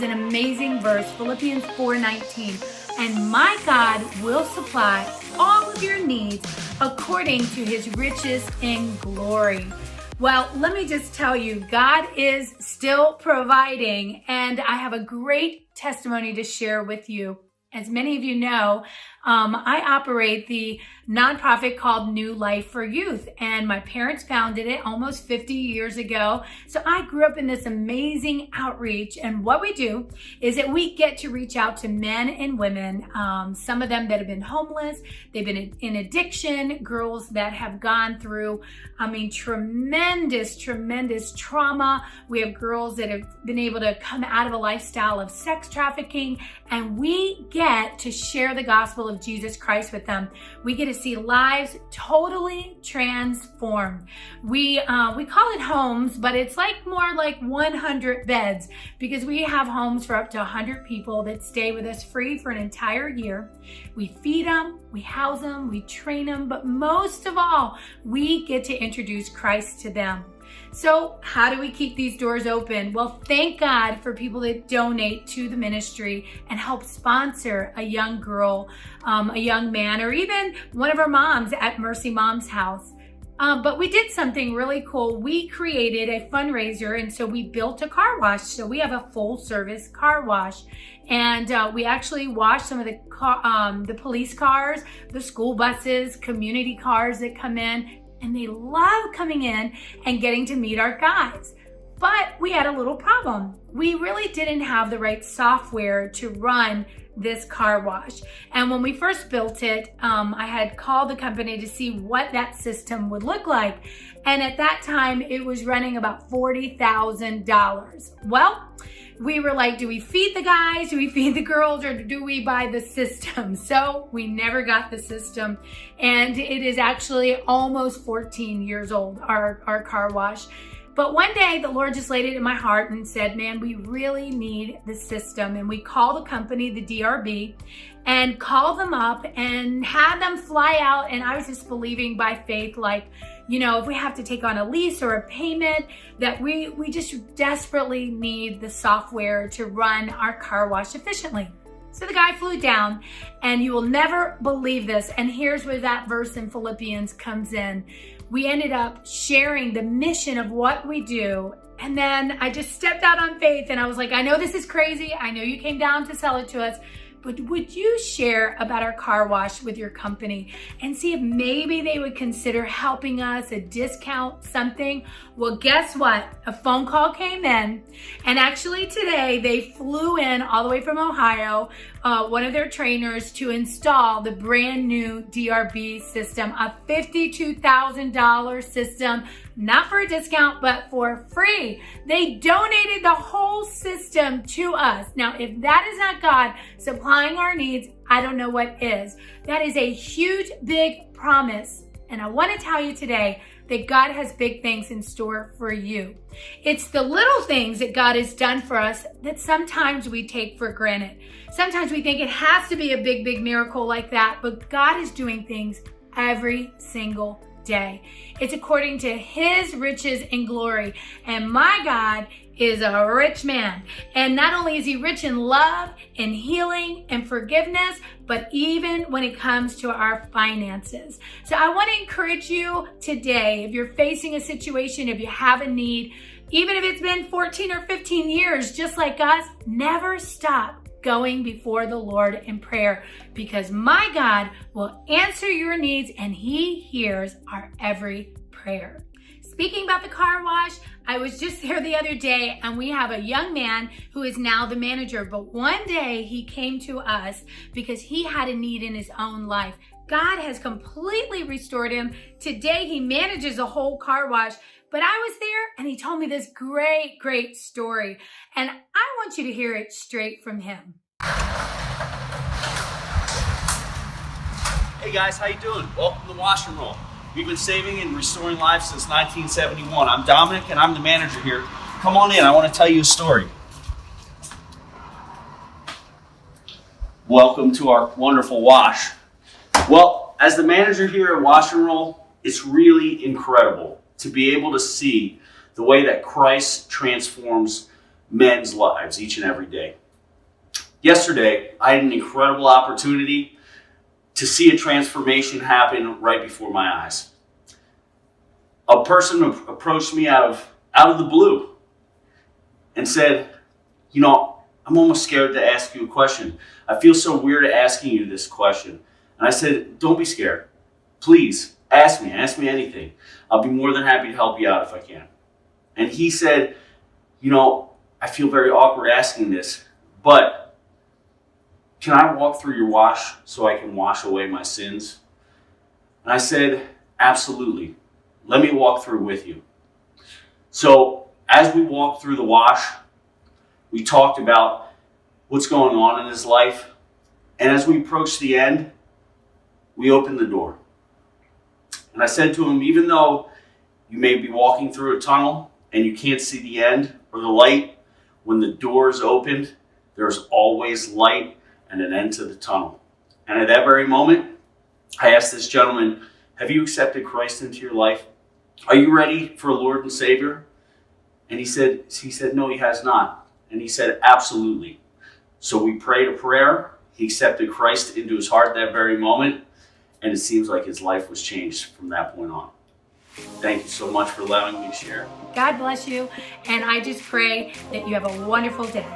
An amazing verse, Philippians 4:19. And my God will supply all of your needs according to his riches in glory. Well, let me just tell you, God is still providing, and I have a great testimony to share with you. As many of you know, I operate the nonprofit called New Life for Youth, and my parents founded it almost 50 years ago. So I grew up in this amazing outreach, and what we do is that we get to reach out to men and women, some of them that have been homeless, they've been in addiction, girls that have gone through, tremendous trauma. We have girls that have been able to come out of a lifestyle of sex trafficking, and we get to share the gospel of Jesus Christ with them. We get to see lives totally transformed. We call it homes, but it's more like 100 beds, because we have homes for up to 100 people that stay with us free for an entire year. We feed them, we house them, we train them, but most of all, we get to introduce Christ to them. So how do we keep these doors open? Well, thank God for people that donate to the ministry and help sponsor a young girl, a young man, or even one of our moms at Mercy Mom's House. But we did something really cool. We created a fundraiser, and so we built a car wash. So we have a full service car wash, and we actually wash some of the police cars, the school buses, community cars that come in. And they love coming in and getting to meet our guys. But we had a little problem. We really didn't have the right software to run this car wash. And when we first built it, I had called the company to see what that system would look like. And at that time, it was running about $40,000. Well, we were like, do we feed the guys, do we feed the girls, or do we buy the system? So we never got the system. And it is actually almost 14 years old, our car wash. But one day the Lord just laid it in my heart and said, man, we really need the system. And we called the company, the DRB, and called them up and had them fly out. And I was just believing by faith, if we have to take on a lease or a payment, that we just desperately need the software to run our car wash efficiently. So the guy flew down, and you will never believe this. And here's where that verse in Philippians comes in. We ended up sharing the mission of what we do. And then I just stepped out on faith, and I was like, I know this is crazy. I know you came down to sell it to us, but would you share about our car wash with your company and see if maybe they would consider helping us, a discount, something? Well, guess what? A phone call came in, and actually today they flew in all the way from Ohio, one of their trainers, to install the brand new DRB system, a $52,000 system, not for a discount, but for free. They donated the whole system to us. Now, if that is not God supplying our needs, I don't know what is. That is a huge, big promise. And I want to tell you today that God has big things in store for you. It's the little things that God has done for us that sometimes we take for granted. Sometimes we think it has to be a big, big miracle like that, but God is doing things every single day. It's according to his riches and glory. And my God is a rich man. And not only is he rich in love and healing and forgiveness, but even when it comes to our finances. So I want to encourage you today, if you're facing a situation, if you have a need, even if it's been 14 or 15 years, just like us, never stop going before the Lord in prayer, because my God will answer your needs and he hears our every prayer. Speaking about the car wash, I was just there the other day, and we have a young man who is now the manager, but one day he came to us because he had a need in his own life. God has completely restored him. Today he manages a whole car wash. But I was there, and he told me this great, great story. And I want you to hear it straight from him. Hey guys, how you doing? Welcome to Wash and Roll. We've been saving and restoring lives since 1971. I'm Dominic, and I'm the manager here. Come on in, I want to tell you a story. Welcome to our wonderful wash. Well, as the manager here at Wash and Roll, it's really incredible to be able to see the way that Christ transforms men's lives each and every day. Yesterday, I had an incredible opportunity to see a transformation happen right before my eyes. A person approached me out of the blue and said, I'm almost scared to ask you a question. I feel so weird asking you this question. And I said, don't be scared. Please, ask me anything. I'll be more than happy to help you out if I can. And he said, I feel very awkward asking this, but can I walk through your wash so I can wash away my sins? And I said, absolutely. Let me walk through with you. So as we walked through the wash, we talked about what's going on in his life. And as we approached the end, we opened the door. And I said to him, even though you may be walking through a tunnel and you can't see the end or the light, when the door is opened, there's always light and an end to the tunnel. And at that very moment, I asked this gentleman, have you accepted Christ into your life? Are you ready for a Lord and Savior? And he said, no, he has not. And he said, absolutely. So we prayed a prayer. He accepted Christ into his heart that very moment. And it seems like his life was changed from that point on. Thank you so much for allowing me to share. God bless you. And I just pray that you have a wonderful day.